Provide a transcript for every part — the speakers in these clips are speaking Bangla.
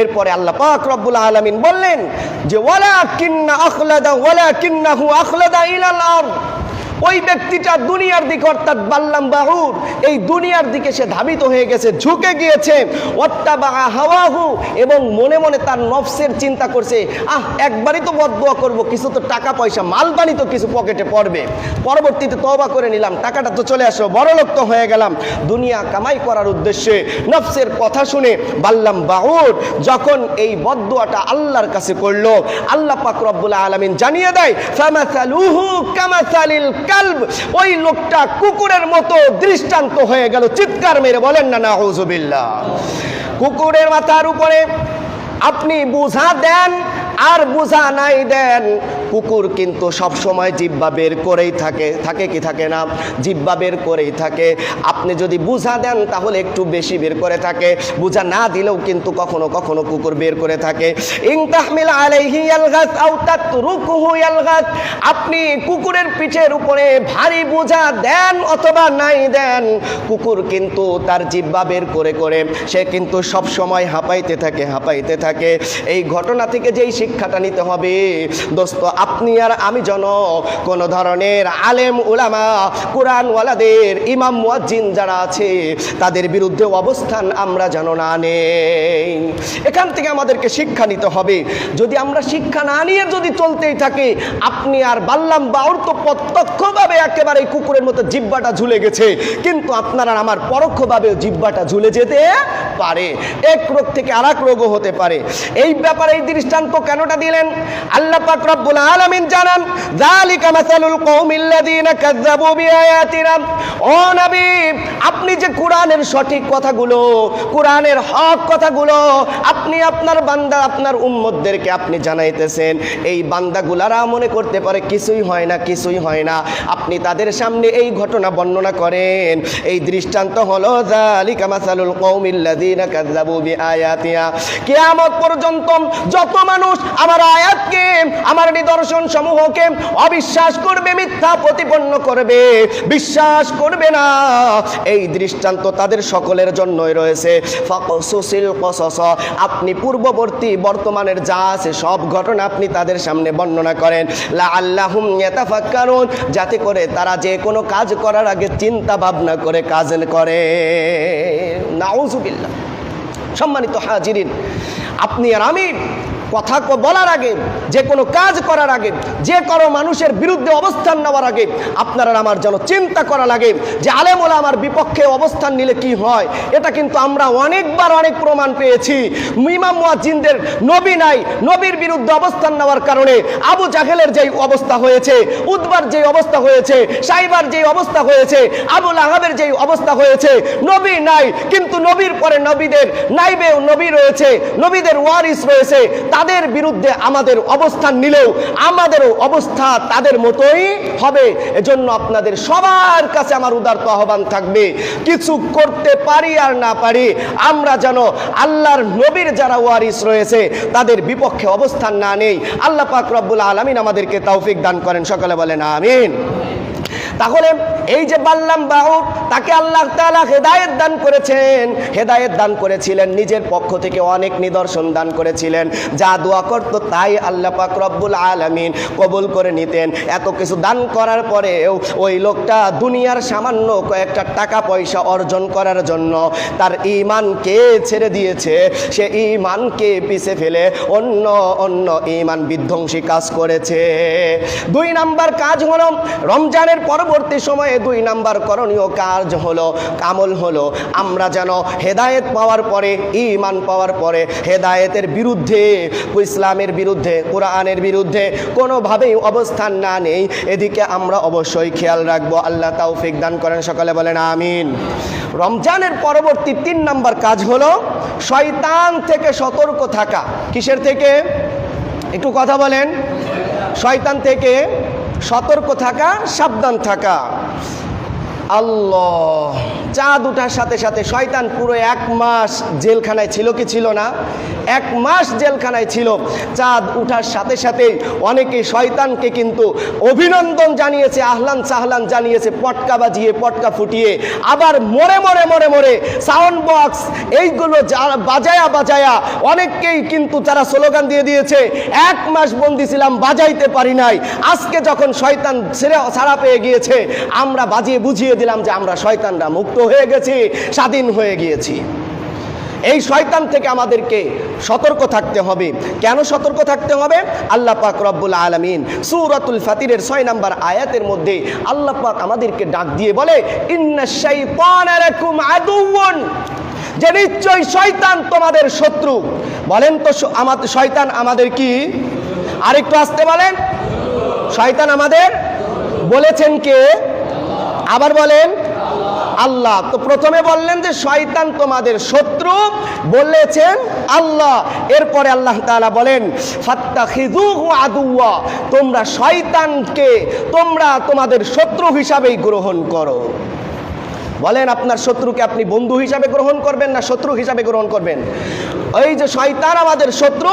এরপরে আল্লাহ পাক রব্বুল আলামিন বললেন যে ওয়ালাকিন্নাহু আখলাদা ইলাল আরদ, ওই ব্যক্তিটা দুনিয়ার দিকে অর্থাৎ বাল্লাম বাহুর এই দুনিয়ার দিকে সে ধাবিত হয়ে গেছে, ঝুঁকে গিয়েছে। ওয়াত্তাবা হাওয়াহু, এবং মনে মনে তার নফসের চিন্তা করছে, একবারই তো বদদুয়া করব, কিছু তো টাকা পয়সা মালবানি তো কিছু পকেটে পড়বে, পরবর্তীতে তওবা করে নিলাম, টাকাটা তো চলে আসলো, বড়লোক তো হয়ে গেলাম। দুনিয়া কামাই করার উদ্দেশ্যে নফসের কথা শুনে বাল্লাম বাহুর যখন এই বদদুয়াটা আল্লাহর কাছে করলো, আল্লাহ পাক রব্বুল আলামিন জানিয়ে দেয় ফামাসালুহু কামাসালিল কালব, ওই লোকটা কুকুরের মতো দৃষ্টান্ত হয়ে গেল। চিৎকার মেরে বলেন না নাউযুবিল্লাহ। কুকুরের মাথার উপরে আপনি বোঝা দেন আর বোঝা নাই দেন, কুকুর কিন্তু সব সময় জিহ্বা বের করেই থাকে কি থাকে না, জিহ্বা বের করেই থাকে। আপনি যদি বোঝা দেন তাহলে একটু বেশি বের করে থাকে, বোঝা না দিলেও কিন্তু কখনো কখনো কুকুর বের করে থাকে। ইন তাহমিল আলাইহি ইয়ালগাস আও তাতরুকুহু ইয়ালগাস, আপনি কুকুরের পিঠের উপরে ভারী বোঝা দেন অথবা নাই দেন, কুকুর কিন্তু তার জিহ্বা বের করে করে সে কিন্তু সব সময় হাঁপাইতে থাকে। এই ঘটনা থেকে যেই শিক্ষাটা নিতে হবে দোস্ত, আপনি আর আমি যেন কোনো ধরনের আলেম উলামা কোরআনওয়ালাদের ইমাম মুয়াজ্জিন যারা আছে তাদের বিরুদ্ধে অবস্থান আমরা যেন না নেই। এখান থেকে আমাদেরকে শিক্ষা নিতে হবে। যদি আমরা শিক্ষা না নিয়ে যদি চলতেই থাকি, আপনি আর বাল্লাম বাউর তো প্রত্যক্ষভাবে একেবারে কুকুরের মতো জিহ্বাটা ঝুলে গেছে, কিন্তু আপনার আর আমার পরোক্ষভাবেও জিহ্বাটা ঝুলে যেতে পারে, এক রোগ থেকে আর এক রোগও হতে পারে। এই ব্যাপারে এই দৃষ্টান্ত কেনটা দিলেন আল্লাহ পাক রব্বুল আলামিন জানান, যালিকা মাসালুল কওমিল্লাযীনা কাযযাবু বিআয়াতিনা। ও নবী, আপনি যে কোরআনের সঠিক কথাগুলো, কোরআনের হক কথাগুলো আপনি আপনার বান্দা আপনার উম্মতদেরকে আপনি জানাইতেছেন, এই বান্দাগুলারা মনে করতে পারে কিছুই হয় না। আপনি তাদের সামনে এই ঘটনা বর্ণনা করেন। এই দৃষ্টান্ত হলো যালিকা মাসালুল কওমিল্লাযীনা কাযযাবু বিআয়াতিনা। কিয়ামত পর্যন্ত যত মানুষ আমার আয়াতকে, আমার নিদর্শন সমূহকে অবিশ্বাস করবে, মিথ্যা প্রতিপন্ন করবে, বিশ্বাস করবে না, এই দৃষ্টান্ত তাদের সকলের জন্যই রয়েছে। ফাকসুসিল কসস, আপনি পূর্ববর্তী বর্তমানের যা আছে সব ঘটনা আপনি তাদের সামনে বর্ণনা করেন। লাআল্লাহুম ইয়াতাফাক্কারুন, যাতে করে তারা যে কোনো কাজ করার আগে চিন্তা ভাবনা করে কাজ করে। নাউযুবিল্লাহ। সম্মানিত হাজিরিন, আপনি আর আমি কথা বলার আগে, যে কোনো কাজ করার আগে, যে কোনো মানুষের বিরুদ্ধে অবস্থান নেওয়ার আগে আপনারা আমার যেন চিন্তা করা লাগে যে আলেম ওলামার বিপক্ষে অবস্থান নিলে কি হয়। এটা কিন্তু আমরা অনেকবার অনেক প্রমাণ পেয়েছি। ইমাম মুয়াজ্জিনদের নবী নাই, নবীর বিরুদ্ধে অবস্থান নেওয়ার কারণে আবু জাহেলের যেই অবস্থা হয়েছে, উতবার যেই অবস্থা হয়েছে, সাইবার যেই অবস্থা হয়েছে, আবু লাহাবের যেই অবস্থা হয়েছে, নবী নাই কিন্তু নবীর পরে নবীদের নাইবেও নবী রয়েছে, নবীদের ওয়ারিস রয়েছে, তাদের বিরুদ্ধে আমাদের অবস্থান নিলেও আমাদেরও অবস্থা তাদের মতোই হবে। এজন্য আপনাদের সবার কাছে আমার উদারত আহ্বান থাকবে, কিছু করতে পারি আর না পারি, আমরা যেন আল্লাহর নবীর যারা ওয়ারিস রয়েছে তাদের বিপক্ষে অবস্থান না নেই। আল্লাহ পাক রব্বুল আলামিন আমাদেরকে তৌফিক দান করেন, সকলে বলেন আমিন। তাহলে এই যে বাল্লাম বাউর, তাকে আল্লাহ তাআলা হেদায়েত দান করেছেন, হেদায়েত দান করেছিলেন, নিজের পক্ষ থেকে অনেক নিদর্শন দান করেছিলেন। যা দোয়া করত তাই আল্লাহ পাক রব্বুল আলামিন কবুল করে নিতেন। এত কিছু দান করার পরেও ওই লোকটা দুনিয়ার সামান্য কয়েকটা টাকা পয়সা অর্জন করার জন্য তার ঈমানকে ছেড়ে দিয়েছে। সে ঈমানকে পিছে ফেলে অন্য ঈমান বিধ্বংসী কাজ করেছে। 2 নাম্বার কাজ হলো, রমজানের পরবর্তী সময়ে 2 নাম্বার করণীয় কাজ হলো, আমল হলো, আমরা যেন হেদায়েত পাওয়ার পরে, ঈমান পাওয়ার পরে হেদায়েতের বিরুদ্ধে, ইসলামের বিরুদ্ধে, কোরআনের বিরুদ্ধে কোনোভাবেই অবস্থান না নেই। এদিকে আমরা অবশ্যই খেয়াল রাখবো। আল্লাহ তৌফিক দান করেন, সকলে বলেন আমিন। রমজানের পরবর্তী 3 নাম্বার কাজ হলো শয়তান থেকে সতর্ক থাকা। কিসের থেকে? একটু কথা বলেন। শয়তান থেকে সতর্ক থাকা, সাবধান থাকা। আল্লাহ চাঁদ ওঠার সাথে সাথে শয়তান পুরো 1 মাস জেলখানায় ছিল কি ছিল না? 1 মাস জেলখানায় ছিল। চাঁদ ওঠার সাথে সাথেই অনেকে শয়তানকে কিন্তু অভিনন্দন জানিয়েছে, আহলান সাহলান জানিয়েছে, পটকা বাজিয়ে পটকা ফুটিয়ে, আবার মরে মরে মরে মরে সাউন্ড বক্স এইগুলো বাজায়া বাজায়া অনেককেই কিন্তু তারা স্লোগান দিয়ে দিয়েছে, 1 মাস বন্দি ছিলাম বাজাইতে পারি নাই, আজকে যখন শয়তান ছাড়া পেয়ে গিয়েছে আমরা বাজিয়ে বুঝিয়ে দিলাম যে আমরা শয়তানরা মুক্ত হয়ে গেছি, স্বাধীন হয়ে গিয়েছি। এই শয়তান থেকে আমাদেরকে সতর্ক থাকতে হবে। কেন সতর্ক থাকতে হবে? আল্লাহ পাক রব্বুল আলামিন সূরাতুল ফাতিরের 6 নম্বর আয়াতের মধ্যে আল্লাহ পাক আমাদেরকে ডাক দিয়ে বলে, ইন্নাশ শাইতানা লাকুম আদুউন, যে নিশ্চয়ই শয়তান তোমাদের শত্রু। বলেন তো আমাদের শয়তান আমাদের কি? আরেকটু আসতে বলেন, শয়তান আমাদের বলেছেন কে? আবার বলেন আল্লাহ। তো প্রথমে বললেন যে শয়তান তোমাদের শত্রু, বলেছেন আল্লাহ। এরপরে আল্লাহ তাআলা বলেন ফাত্তাখিযুহু আদুওয়া, তোমরা শয়তানকে তোমাদের শত্রু হিসাবেই গ্রহণ করো। বলেন আপনার শত্রুকে আপনি বন্ধু হিসাবে গ্রহণ করবেন না শত্রু হিসাবে গ্রহণ করবেন? এই যে শয়তান আমাদের শত্রু,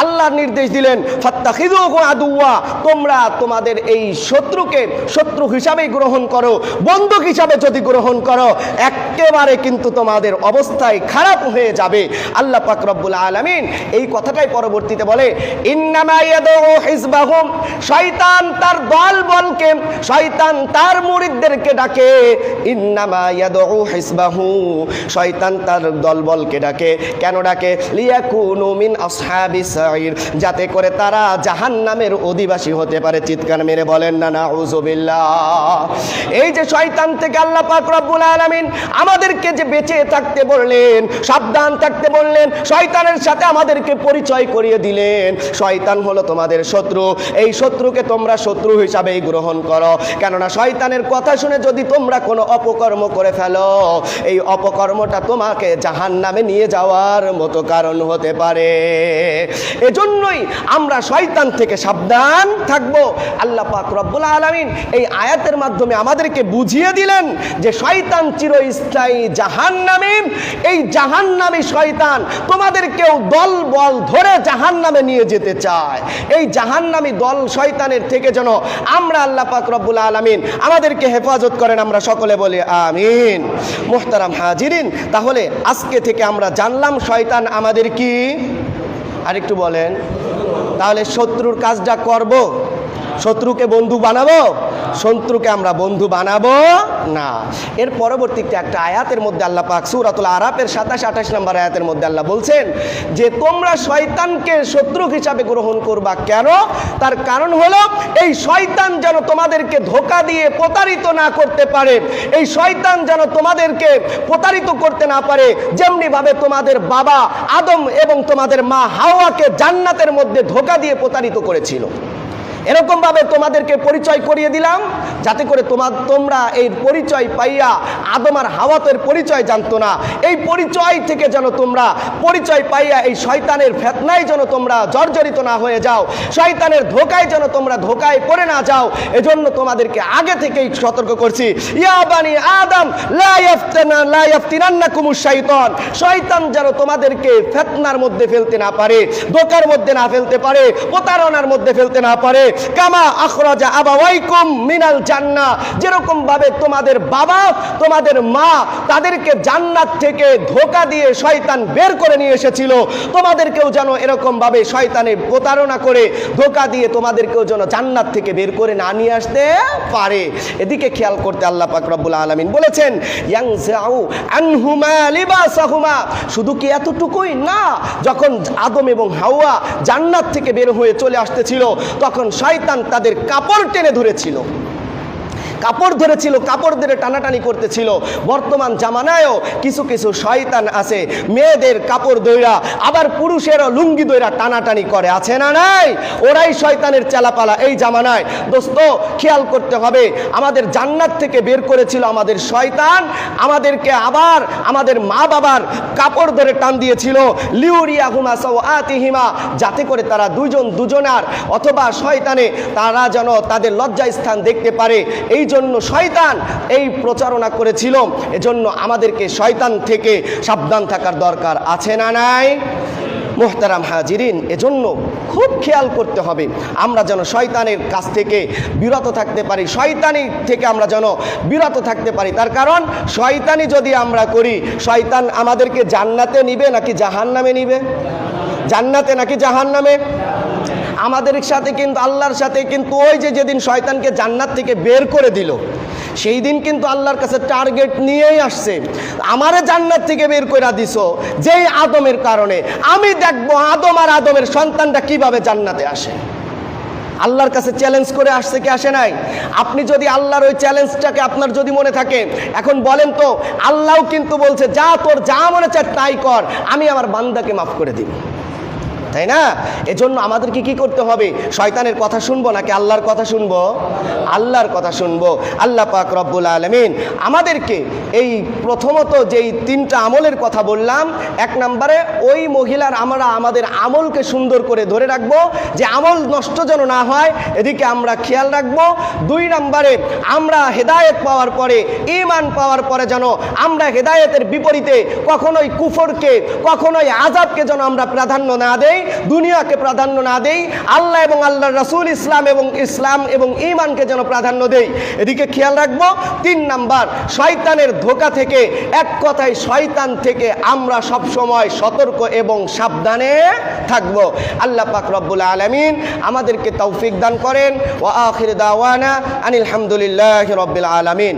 আল্লাহর নির্দেশ দিলেন ফাত্তাখিযুহু আদুওয়া, তোমরা তোমাদের এই শত্রুকে শত্রু হিসাবেই গ্রহণ করো। বন্ধু হিসাবে যদি গ্রহণ করো একেবারে কিন্তু তোমাদের অবস্থায় খারাপ হয়ে যাবে। আল্লাহ পাক রব্বুল আলামিন এই কথাটাই পরবর্তীতে বলে, ইন্নামা ইয়াদউ হিজবাহুম, শয়তান তার দলবলকে, শয়তান তার মুরিদদেরকে ডাকে। ইন্নামা ইয়াদউ হিজবাহু, শয়তান তার দলবলকে ডাকে। কেন ডাকে? লিয়াকুনু মিন আসহাবিস সাঈর, যাতে করে তারা জাহান্নামের অধিবাসী হতে পারে। চিৎকার মেরে বলেন না নাউযুবিল্লাহ। এই যে শয়তান থেকে আল্লাহ পাক রব্বুল আলামিন আমাদেরকে যে বেঁচে থাকতে বললেন, সাবধান থাকতে বললেন, শয়তানের সাথে আমাদেরকে পরিচয় করিয়ে দিলেন। শয়তান হলো তোমাদের শত্রু, এই শত্রুকে তোমরা শত্রু হিসাবেই গ্রহণ করো। কেননা শয়তানের কথা শুনে যদি তোমরা কোনো অপকর্ম করে ফেলো, এই অপকর্মটা তোমাকে জাহান্নামে নিয়ে যাওয়ার মতো কারণ হতে পারে। এজন্যই আমরা শয়তান থেকে সাবধান থাকব। আল্লাহ পাক রব্বুল আলামিন এই আয়াতের মাধ্যমে আমাদেরকে বুঝিয়ে দিলেন যে শয়তান চিরস্থায়ী জাহান্নামী। এই জাহান্নামী শয়তান তোমাদেরকেও দল বল ধরে জাহান্নামে নিয়ে যেতে চায়। এই জাহান্নামী দল শয়তানের থেকে যেন আমরা আল্লাহ পাক রব্বুল আলামিন আমাদেরকে হেফাজত করেন, আমরা সকলে বলি আমিন। মুহতারাম হাজিরিন, তাহলে আজকে থেকে আমরা জানলাম শয়তান আমাদের কি? আরেকটু বলেন। তাহলে শত্রুর কাজটা করব, শত্রুকে বন্ধু বানাবো? শত্রুকে আমরা বন্ধু বানাবো না। এর পরবর্তীতে একটা আয়াতের মধ্যে আল্লাহ পাক সূরাতুল আরাফের 27-28 নম্বর আয়াতের মধ্যে আল্লাহ বলছেন যে তোমরা শয়তানকে শত্রু হিসাবে গ্রহণ করবা। কেন? তার কারণ হলো এই শয়তান যেন তোমাদেরকে ধোঁকা দিয়ে প্রতারিত না করতে পারে। এই শয়তান যেন তোমাদেরকে প্রতারিত করতে না পারে, যেমনি ভাবে তোমাদের বাবা আদম এবং তোমাদের মা হাওয়াকে জান্নাতের মধ্যে ধোঁকা দিয়ে প্রতারিত করেছিল। এরকম ভাবে তোমাদেরকে পরিচয় করিয়ে দিলাম যাতে করে তোমরা এই পরিচয় পাইয়া, আদম আর হাওয়া তো এর পরিচয় জানতো না, এই পরিচয় থেকে যেন তোমরা পরিচয় পাইয়া এই শয়তানের ফিতনায় যেন তোমরা জর্জরিত না হয়ে যাও, শয়তানের ধোঁকায় যেন তোমরা ধোঁকায় পড়ে না যাও। এজন্য তোমাদেরকে আগে থেকেই সতর্ক করছি, ইয়া বানি আদম লা ইয়াফতিনান্নাকুমুশ শাইতান, শয়তান যেন তোমাদেরকে ফিতনার মধ্যে ফেলতে না পারে, ধোঁকার মধ্যে না ফেলতে পারে, প্রতারণার মধ্যে ফেলতে না পারে। কামা আখরাজা আবাওয়াইকুম মিনাল জান্নাহ, যেরকম ভাবে তোমাদের বাবা তোমাদের মা তাদেরকে জান্নাত থেকে ধোঁকা দিয়ে শয়তান বের করে নিয়ে এসেছিল, তোমাদেরকেও যেন এরকম ভাবে শয়তানে প্রতারণা করে ধোঁকা দিয়ে তোমাদেরকেও যেন জান্নাত থেকে বের করে না নিয়ে আসতে পারে। এদিকে খেয়াল করতে আল্লাহ পাক রব্বুল আলামিন বলেছেন ইয়ানজাউ আনহুমা লিবাসাহুমা, শুধু কি এতটুকুই না, যখন আদম এবং হাওয়া জান্নাত থেকে বের হয়ে চলে আসতেছিল তখন শয়তান তাদের কাপড় টেনে ধরেছিল, কাপড় ধরেছিল, কাপড় ধরে টানাটানি করতেছিল। বর্তমান জামানায়ও কিছু কিছু শয়তান আছে মেয়েদের কাপড় দইরা আবার পুরুষেরও লুঙ্গি দইরা টানাটানি করে, আছে না নাই? ওরাই শয়তানের চেলাপালা এই জামানায়। দোস্ত খেয়াল করতে হবে, আমাদের জান্নাত থেকে বের করেছিল আমাদের শয়তান, আমাদেরকে আবার আমাদের মা বাবার কাপড় ধরে টান দিয়েছিল লিউরিয়াহুমা সাওআতিহিমা, যাতে করে তারা দুজন দুজনার অথবা শয়তানে তারা যেন তাদের লজ্জা স্থান দেখতে পারে। এই জন্য শয়তান এই প্রচারণা করেছিল। এজন্য আমাদেরকে শয়তান থেকে সাবধান থাকার দরকার আছে না নাই? মোহতারাম হাজিরিন, এজন্য খুব খেয়াল করতে হবে আমরা যেন শয়তানের কাছ থেকে বিরত থাকতে পারি, শয়তানি থেকে আমরা যেন বিরত থাকতে পারি। তার কারণ শয়তানি যদি আমরা করি, শয়তান আমাদেরকে জান্নাতে নিবে নাকি জাহান্নামে নিবে? জান্নাতে নাকি জাহান্নামে? আমাদের সাথে কিন্তু আল্লাহর সাথে কিন্তু ওই যে যেদিন শয়তানকে জান্নাত থেকে বের করে দিল, সেই দিন কিন্তু আল্লাহর কাছে টার্গেট নিয়েই আসছে, আমারে জান্নাত থেকে বের করে দিছো যেই আদমের কারণে, আমি দেখবো আদম আর আদমের সন্তানটা কিভাবে জান্নাতে আসে। আল্লাহর কাছে চ্যালেঞ্জ করে আসছে কি আসে নাই? আপনি যদি আল্লাহর ওই চ্যালেঞ্জটাকে আপনার যদি মনে থাকে, এখন বলেন তো, আল্লাহও কিন্তু বলছে যা তোর যা মনে চায় তাই কর, আমি আমার বান্দাকে মাফ করে দিব, তাই না? এজন্য আমাদেরকে কি করতে হবে? শয়তানের কথা শুনবো নাকি আল্লাহর কথা শুনবো? আল্লাহর কথা শুনবো। আল্লাহ পাক রব্বুল আলামিন আমাদেরকে এই প্রথমত যেই তিনটা আমলের কথা বললাম, এক নম্বরে ওই মহিলার আমরা আমাদের আমলকে সুন্দর করে ধরে রাখবো, যে আমল নষ্ট যেন না হয় এদিকে আমরা খেয়াল রাখবো। দুই নম্বরে আমরা হেদায়েত পাওয়ার পরে, ঈমান পাওয়ার পরে যেন আমরা হেদায়েতের বিপরীতে কখনোই কুফরকে, কখনোই আযাবকে যেন আমরা প্রাধান্য না দেই, দুনিয়াকে প্রাধান্য না দেই, আল্লাহ এবং আল্লাহর রাসূল ইসলাম এবং ঈমানকে যেন প্রাধান্য দেই, এদিকে খেয়াল রাখবো। তিন নাম্বার, শয়তানের ধোঁকা থেকে, এক কথায় শয়তান থেকে আমরা সব সময় সতর্ক এবং সাবধানে থাকব। আল্লাহ পাক রব্বুল আলামিন আমাদেরকে তৌফিক দান করেন। ওয়া আখির দাওয়ানা আনিল হামদুলিল্লাহি রাব্বিল আলামিন।